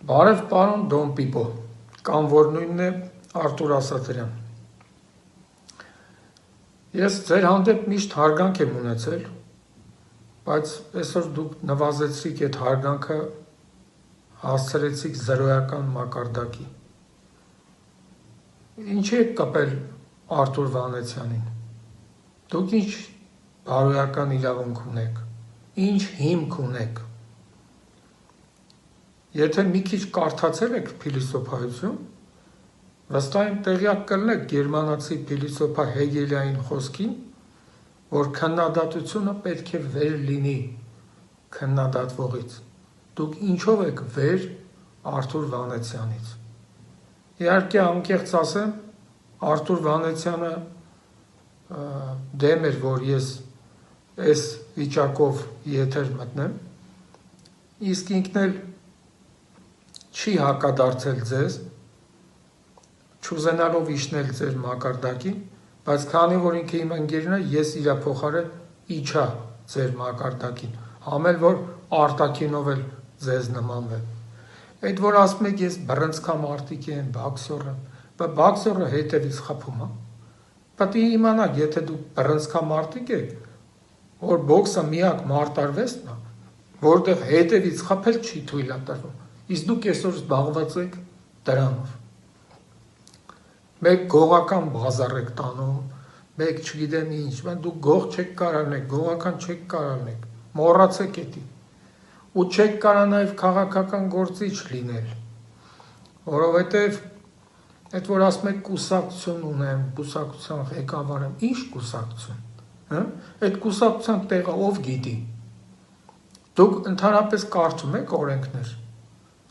Բարև պարոն Դոն Պիպո, կամ որ նույնն է Արթուր Ասատրյան։ Ես ձեր հանդեպ միշտ հարգանք եմ ունեցել, բայց այսօր դուք նվազեցիք այդ հարգանքը, հասցրեցիք զրոյական մակարդակի։ Ինչի եք կապել Արթուր Վանեցյանին։ Դուք ինչ բարոյական իրավունք ունեք, ինչ հիմք ունեք։ Եթե մի քիչ կարդացել եք փիլիսոփայություն, վստահ եմ տեղյակ կլինեք գերմանացի փիլիսոփա Հեգելային խոսքին, որ քննադատությունը պետք է վեր լինի քննադատվողից։ Դուք ինչով եք վեր Արթուր Վանեցյանից։ Իհարկե անկեղծ ասեմ, Արթուր Վանեցյանը դեմ էր, որ ես այս վիճակով եթեր մտնեմ, իսկ ինքն էլ չի հակադարձել ձեզ, չուզենալով իջնել ձեր մակարդակին, բայց քանի որ ինքը իմ ընկերն է, ես իր փոխարեն իջա ձեր մակարդակին, համել որ արտաքինով էլ ձեզ նմանվեմ։ Այդ որ ասում եք ես բռնցքամարտիկ եմ, բոքսեր եմ, բայց բոքսերը հետևից խփում է։ Պետք է իմանաք, եթե դուք բռնցքամարտիկ եք, որ բոքսը միակ մարտարվեստն է, որտեղ հետևից խփել չի թույլատրվում։ Իսկ դուք այսօր զբաղված եք դրանով։ Մեկ գողական բազար եք տանում, մեկ չգիտեմ ինչ, բայց դուք գող չեք կարողանեք, գողական չեք կարողանեք, մոռացեք էդի։ Ու չեք կարող նաև քաղաքական գործիչ լինել, որովհետև այդ որ ասում եք կուսակցություն ունեմ, կուսակցության ղեկավար եմ, ինչ կուսակցություն, այդ կուսակցության տեղը ով գիտի։ Դուք ընդհանրապես կարդում եք օրենքներ,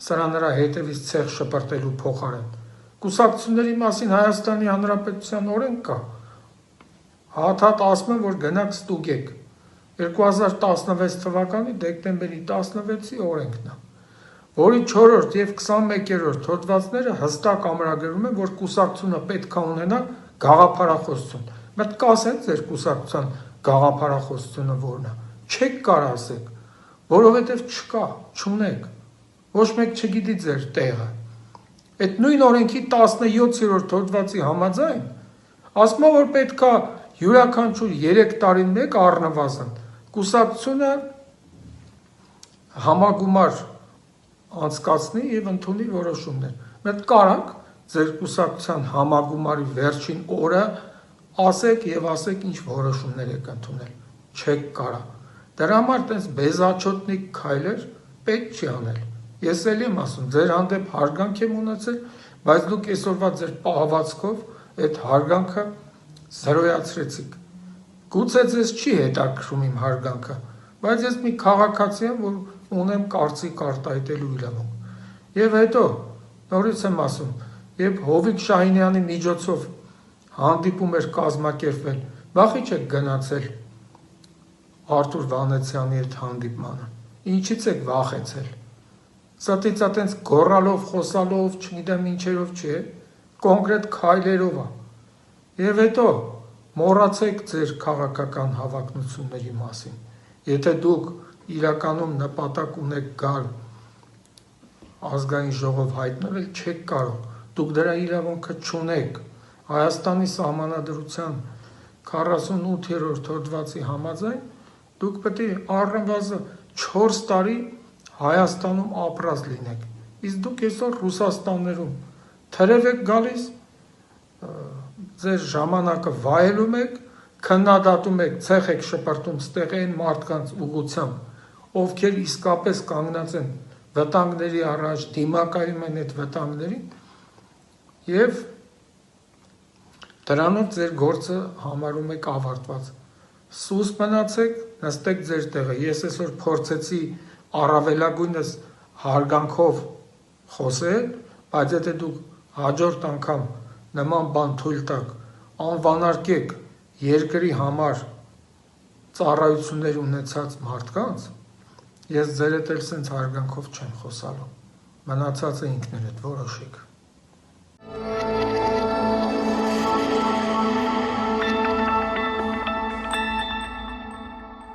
սրա նրա հետևից ցեղ շպրտելու փոխարեն։ Կուսակցությունների մասին Հայաստանի Հանրապետության օրենք կա։ Հաթաթ ասում են, որ գնաք ստուգեք։ 2016 թվականի դեկտեմբերի 16-ի օրենքն է, որի 4-րդ եւ 21-րդ հոդվածները հստակ ամրագրում են, որ կուսակցությունը պետք է ունենա գաղափարախոսություն։ Բայց կասեք ձեր կուսակցության գաղափարախոսությունը որն է։ Չեք կարող ասեք, որովհետեւ չկա, չունեք։ Ոչ մեկ չգիտի ձեր տեղը։ Այդ նույն օրենքի 17-րդ հոդվածի համաձայն ասում է, որ պետք է յուրաքանչյուր 3 տարին մեկ առնվազն կուսակցությունը համագումար անցկացնի եւ ընդունի որոշումներ։ Մենք կարանք ձեր կուսակցության համագումարի վերջին օրը ասեք եւ ասեք ինչ որոշումներ եք ընդունել։ Չեք կարող։ Դրա համար տես բեզաչոտնիկ քայլեր պետք չի անել։ Ես էլ եմ ասում, ձեր հանդեպ հարգանք եմ ունեցել, բայց դուք այսօրվա ձեր պահվածքով այդ հարգանքը զրոյացրեցիք։ Գուցե ձեզ չի հետաքրում իմ հարգանքը, բայց ես մի քաղաքացի եմ, որ ունեմ կարծիք արտահայտելու իրավունք։ Եվ հետո նորից եմ ասում, երբ Հովիկ Շահինյանի միջոցով հանդիպում էր կազմակերպվել, վախի չեք գնացել Արթուր Վանեցյանի հետ հանդիպմանը։ Ինչից եք վախեցել։ Սատից այտենց գոռալով, խոսալով, չգիտեմ ինչերով չէ, կոնկրետ քայլերով է։ Եվ հետո մոռացեք ձեր քաղաքական հավակնությունների մասին։ Եթե դուք իրականում նպատակ ունեք գալ ազգային ժողով հայտնվել, չեք կարող, դուք դրա իրավունքը չունեք։ Հայաստանի սահմանադրության 48-րդ հոդվածի համաձայն դուք պետք է առնվազն 4 տարի Հայաստանում ապրած լինեք, իսկ դուք այսօր Ռուսաստաններում թրև եք գալիս, ձեր ժամանակը վայելում եք, քննադատում եք, ցեղ եք շպրտում ստեղային մարդկանց ուղղությամբ, ովքեր իսկապես կանգնած են վտանգների առաջ, դիմակայում են այդ վտանգներին, եւ դրանով ձեր գործը համարում եք ավարտված։ Սուս մնացեք, նստեք ձեր տեղը։ Ես այսօր փորձեցի առավելագույնս հարգանքով խոսել, բայց եթե դուք հաջորդ անգամ նման բան թույլ տաք, անվանարկեք երկրի համար ծառայություններ ունեցած մարդկանց, ես ձեր հետ էլ սենց հարգանքով չեմ խոսալու։ Մնացածը ինքներդ որոշեք։